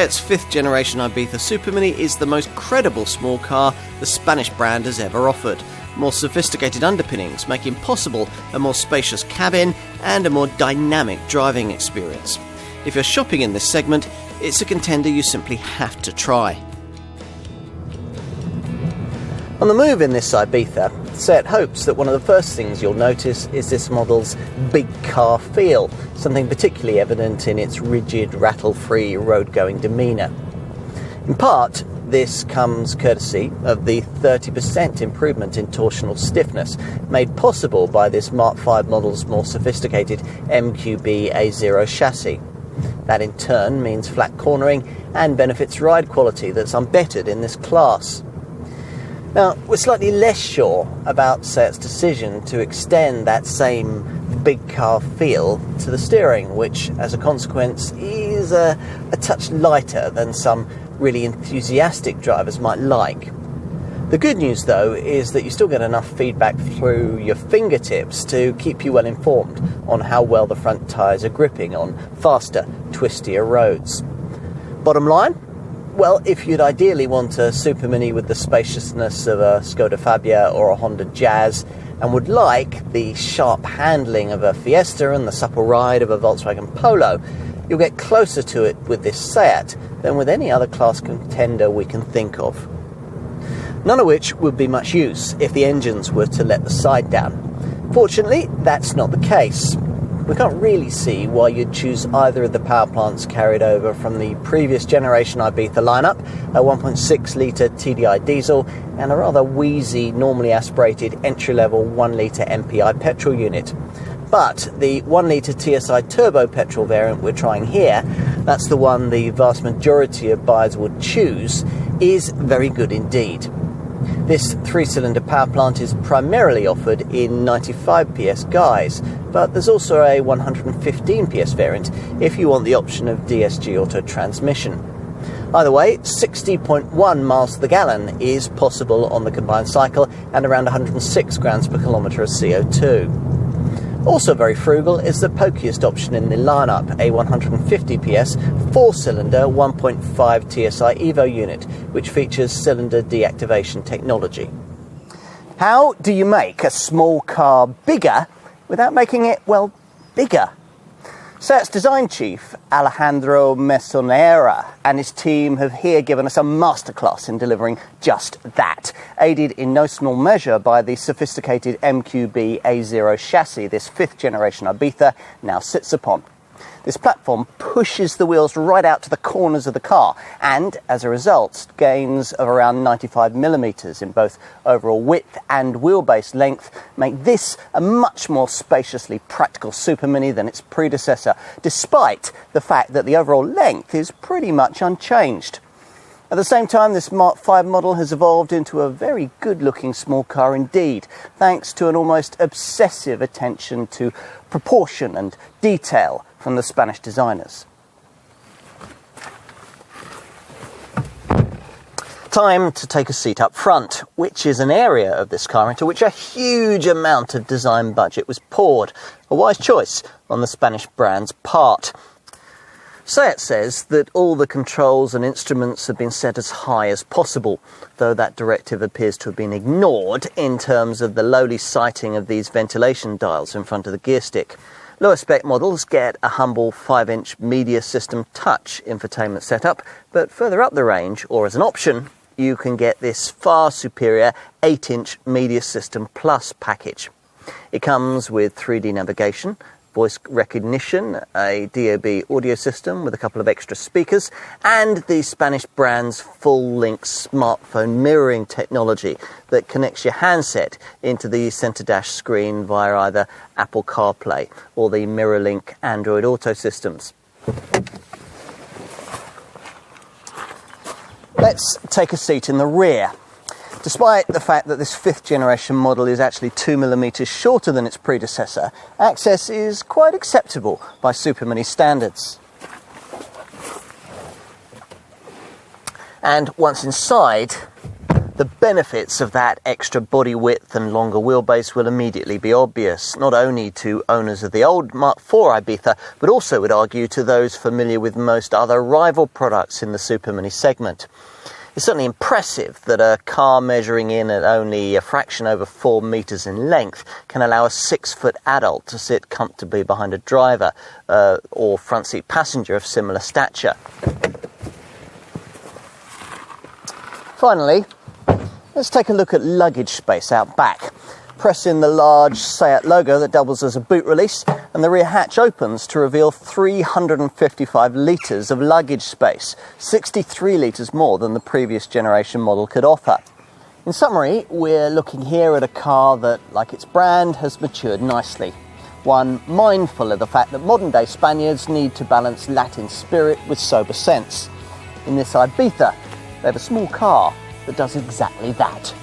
Its 5th generation Ibiza Supermini is the most credible small car the Spanish brand has ever offered. More sophisticated underpinnings, making possible a more spacious cabin and a more dynamic driving experience. If you're shopping in this segment, it's a contender you simply have to try. On the move in this Ibiza, Seat hopes that one of the first things you'll notice is this model's big car feel, something particularly evident in its rigid, rattle-free, road-going demeanour. In part, this comes courtesy of the 30% improvement in torsional stiffness made possible by this Mark V model's more sophisticated MQB A0 chassis. That in turn means flat cornering and benefits ride quality that's unbettered in this class. Now, we're slightly less sure about Seat's decision to extend that same big car feel to the steering, which, as a consequence, is a touch lighter than some really enthusiastic drivers might like. The good news, though, is that you still get enough feedback through your fingertips to keep you well informed on how well the front tyres are gripping on faster, twistier roads. Bottom line? Well, if you'd ideally want a Supermini with the spaciousness of a Skoda Fabia or a Honda Jazz, and would like the sharp handling of a Fiesta and the supple ride of a Volkswagen Polo, you'll get closer to it with this Seat than with any other class contender we can think of. None of which would be much use if the engines were to let the side down. Fortunately, that's not the case. We can't really see why you'd choose either of the power plants carried over from the previous generation Ibiza lineup, a 1.6 litre TDI diesel and a rather wheezy, normally aspirated entry-level 1 litre MPI petrol unit. But the 1 litre TSI turbo petrol variant we're trying here, that's the one the vast majority of buyers would choose, is very good indeed. This 3-cylinder power plant is primarily offered in 95 PS guise, but there's also a 115 PS variant if you want the option of DSG auto transmission. Either way, 60.1 miles to the gallon is possible on the combined cycle and around 106 grams per kilometre of CO2. Also very frugal is the pokiest option in the lineup, a 150 PS 4-cylinder 1.5 TSI Evo unit, which features cylinder deactivation technology. How do you make a small car bigger without making it, well, bigger? Seat's design chief, Alejandro Mesonera, and his team have here given us a masterclass in delivering just that, aided in no small measure by the sophisticated MQB A0 chassis this 5th generation Ibiza now sits upon. This platform pushes the wheels right out to the corners of the car and, as a result, gains of around 95 millimetres in both overall width and wheelbase length make this a much more spaciously practical Supermini than its predecessor, despite the fact that the overall length is pretty much unchanged. At the same time, this Mark V model has evolved into a very good-looking small car indeed, thanks to an almost obsessive attention to proportion and detail from the Spanish designers. Time to take a seat up front, which is an area of this car into which a huge amount of design budget was poured, a wise choice on the Spanish brand's part. Seat says that all the controls and instruments have been set as high as possible, though that directive appears to have been ignored in terms of the lowly sighting of these ventilation dials in front of the gear stick. Lower spec models get a humble 5-inch media system touch infotainment setup, but further up the range, or as an option, you can get this far superior 8-inch media system plus package. It comes with 3D navigation, voice recognition, a DAB audio system with a couple of extra speakers, and the Spanish brand's full-length smartphone mirroring technology that connects your handset into the centre dash screen via either Apple CarPlay or the MirrorLink Android Auto systems. Let's take a seat in the rear. Despite the fact that this 5th generation model is actually 2mm shorter than its predecessor, access is quite acceptable by Supermini standards. And once inside, The benefits of that extra body width and longer wheelbase will immediately be obvious, not only to owners of the old Mark IV Ibiza, but also, would argue, to those familiar with most other rival products in the supermini segment. It's certainly impressive that a car measuring in at only a fraction over 4 metres in length can allow a 6-foot adult to sit comfortably behind a driver or front seat passenger of similar stature. Finally, let's take a look at luggage space out back. Press in the large SEAT logo that doubles as a boot release, and the rear hatch opens to reveal 355 litres of luggage space, 63 litres more than the previous generation model could offer. In summary, we're looking here at a car that, like its brand, has matured nicely. One mindful of the fact that modern-day Spaniards need to balance Latin spirit with sober sense. In this Ibiza, they have a small car that does exactly that.